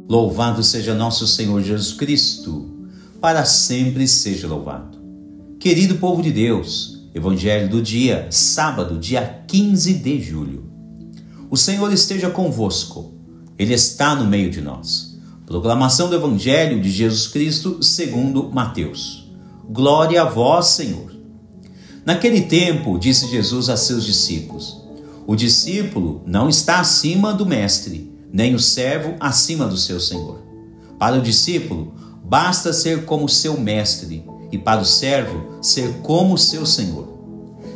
Louvado seja nosso Senhor Jesus Cristo, para sempre seja louvado. Querido povo de Deus, Evangelho do dia, sábado, dia 15 de julho. O Senhor esteja convosco, Ele está no meio de nós. Proclamação do Evangelho de Jesus Cristo segundo Mateus. Glória a vós, Senhor. Naquele tempo, disse Jesus a seus discípulos: o discípulo não está acima do mestre, nem o servo acima do seu senhor. Para o discípulo, basta ser como seu mestre, e para o servo, ser como seu senhor.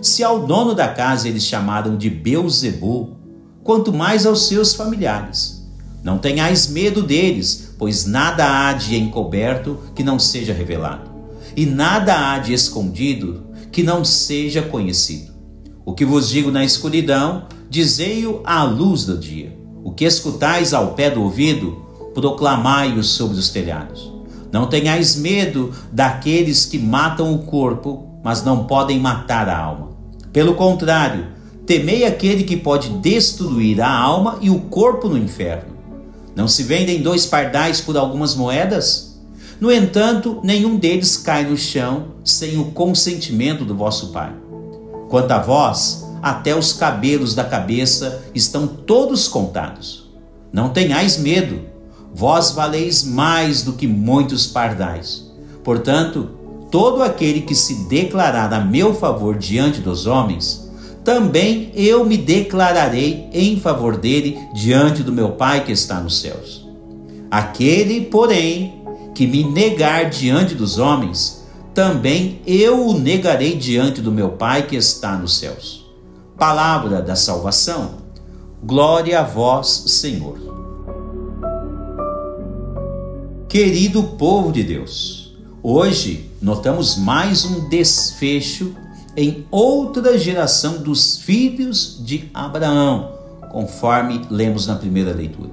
Se ao dono da casa eles chamaram de Beelzebul, quanto mais aos seus familiares. Não tenhais medo deles, pois nada há de encoberto que não seja revelado, e nada há de escondido que não seja conhecido. O que vos digo na escuridão, dizei-o à luz do dia. O que escutais ao pé do ouvido, proclamai-o sobre os telhados. Não tenhais medo daqueles que matam o corpo, mas não podem matar a alma. Pelo contrário, temei aquele que pode destruir a alma e o corpo no inferno. Não se vendem 2 pardais por algumas moedas? No entanto, nenhum deles cai no chão sem o consentimento do vosso Pai. Quanto a vós, até os cabelos da cabeça estão todos contados. Não tenhais medo, vós valeis mais do que muitos pardais. Portanto, todo aquele que se declarar a meu favor diante dos homens, também eu me declararei em favor dele diante do meu Pai que está nos céus. Aquele, porém, que me negar diante dos homens, também eu o negarei diante do meu Pai que está nos céus. Palavra da salvação, glória a vós, Senhor. Querido povo de Deus, hoje notamos mais um desfecho em outra geração dos filhos de Abraão, conforme lemos na primeira leitura.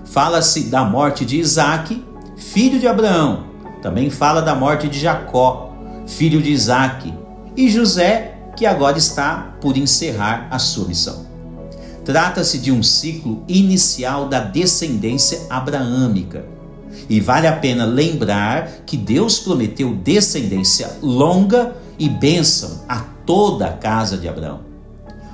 Fala-se da morte de Isaque, filho de Abraão. Também fala da morte de Jacó, filho de Isaque, e José, que agora está por encerrar a sua missão. Trata-se de um ciclo inicial da descendência abraâmica. E vale a pena lembrar que Deus prometeu descendência longa e bênção a toda a casa de Abraão.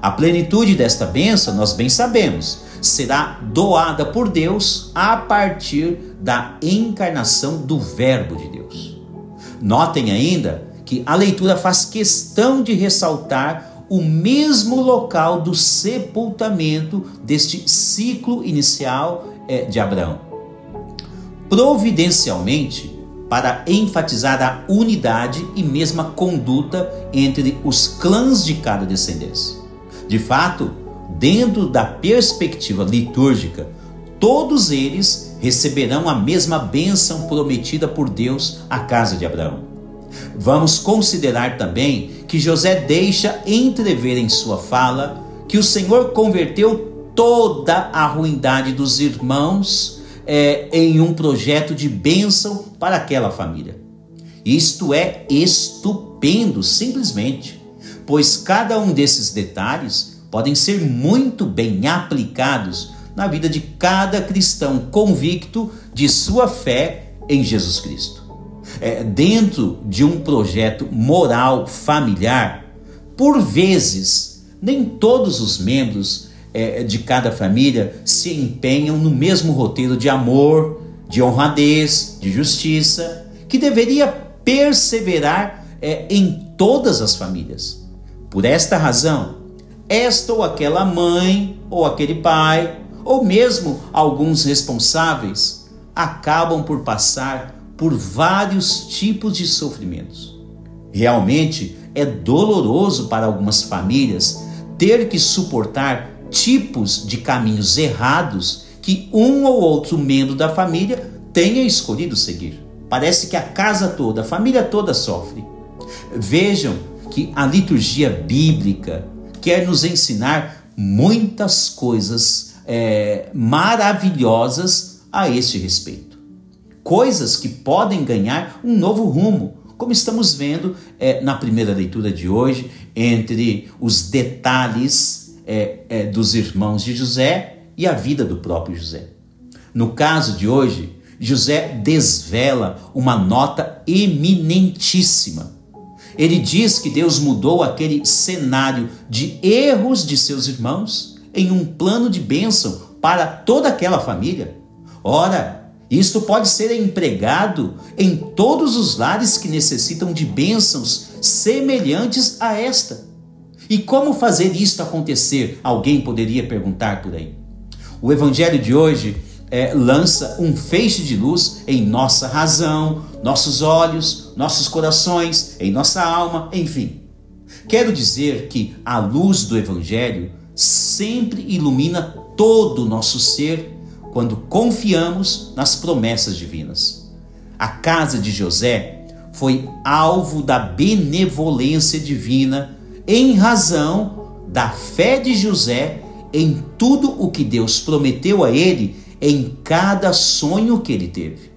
A plenitude desta bênção, nós bem sabemos, será doada por Deus a partir da encarnação do Verbo de Deus. Notem ainda que a leitura faz questão de ressaltar o mesmo local do sepultamento deste ciclo inicial de Abraão. Providencialmente, para enfatizar a unidade e mesma conduta entre os clãs de cada descendência. De fato, dentro da perspectiva litúrgica, todos eles receberão a mesma bênção prometida por Deus à casa de Abraão. Vamos considerar também que José deixa entrever em sua fala que o Senhor converteu toda a ruindade dos irmãos em um projeto de bênção para aquela família. Isto é estupendo, simplesmente, pois cada um desses detalhes podem ser muito bem aplicados na vida de cada cristão convicto de sua fé em Jesus Cristo. Dentro de um projeto moral familiar, por vezes, nem todos os membros de cada família se empenham no mesmo roteiro de amor, de honradez, de justiça, que deveria perseverar em todas as famílias. Por esta razão, esta ou aquela mãe, ou aquele pai, ou mesmo alguns responsáveis, acabam por passar por vários tipos de sofrimentos. Realmente é doloroso para algumas famílias ter que suportar tipos de caminhos errados que um ou outro membro da família tenha escolhido seguir. Parece que a casa toda, a família toda sofre. Vejam que a liturgia bíblica quer nos ensinar muitas coisas maravilhosas a este respeito. Coisas que podem ganhar um novo rumo, como estamos vendo na primeira leitura de hoje, entre os detalhes dos irmãos de José e a vida do próprio José. No caso de hoje, José desvela uma nota eminentíssima. Ele diz que Deus mudou aquele cenário de erros de seus irmãos em um plano de bênção para toda aquela família. Ora, isto pode ser empregado em todos os lares que necessitam de bênçãos semelhantes a esta. E como fazer isto acontecer? Alguém poderia perguntar por aí. O evangelho de hoje lança um feixe de luz em nossa razão, nossos olhos, nossos corações, em nossa alma, enfim. Quero dizer que a luz do evangelho sempre ilumina todo o nosso ser quando confiamos nas promessas divinas. A casa de José foi alvo da benevolência divina em razão da fé de José em tudo o que Deus prometeu a ele em cada sonho que ele teve.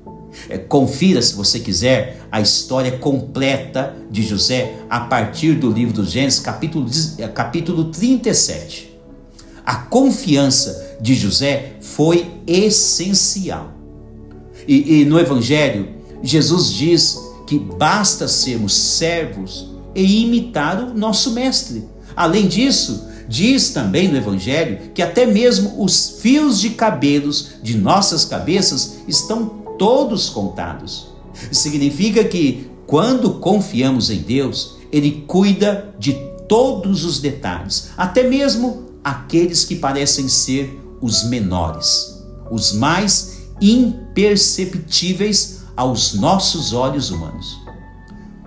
Confira, se você quiser, a história completa de José a partir do livro do Gênesis, capítulo 37. A confiança de José foi essencial. E no Evangelho, Jesus diz que basta sermos servos e imitar o nosso mestre. Além disso, diz também no Evangelho que até mesmo os fios de cabelos de nossas cabeças estão todos contados. Significa que quando confiamos em Deus, Ele cuida de todos os detalhes, até mesmo aqueles que parecem ser os menores, os mais imperceptíveis aos nossos olhos humanos.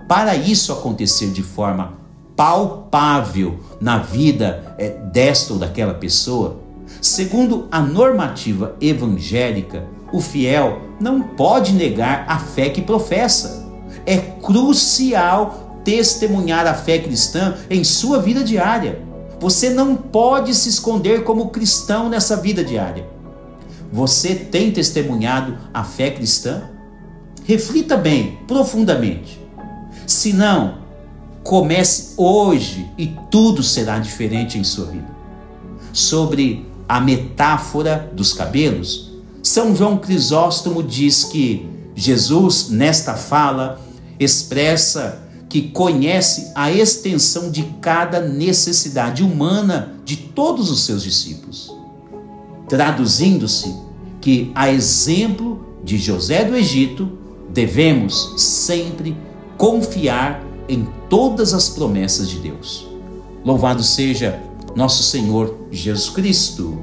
Para isso acontecer de forma palpável na vida desta ou daquela pessoa, segundo a normativa evangélica, o fiel não pode negar a fé que professa. É crucial testemunhar a fé cristã em sua vida diária. Você não pode se esconder como cristão nessa vida diária. Você tem testemunhado a fé cristã? Reflita bem, profundamente. Se não, comece hoje e tudo será diferente em sua vida. Sobre a metáfora dos cabelos, São João Crisóstomo diz que Jesus, nesta fala, expressa que conhece a extensão de cada necessidade humana de todos os seus discípulos, traduzindo-se que, a exemplo de José do Egito, devemos sempre confiar em todas as promessas de Deus. Louvado seja nosso Senhor Jesus Cristo.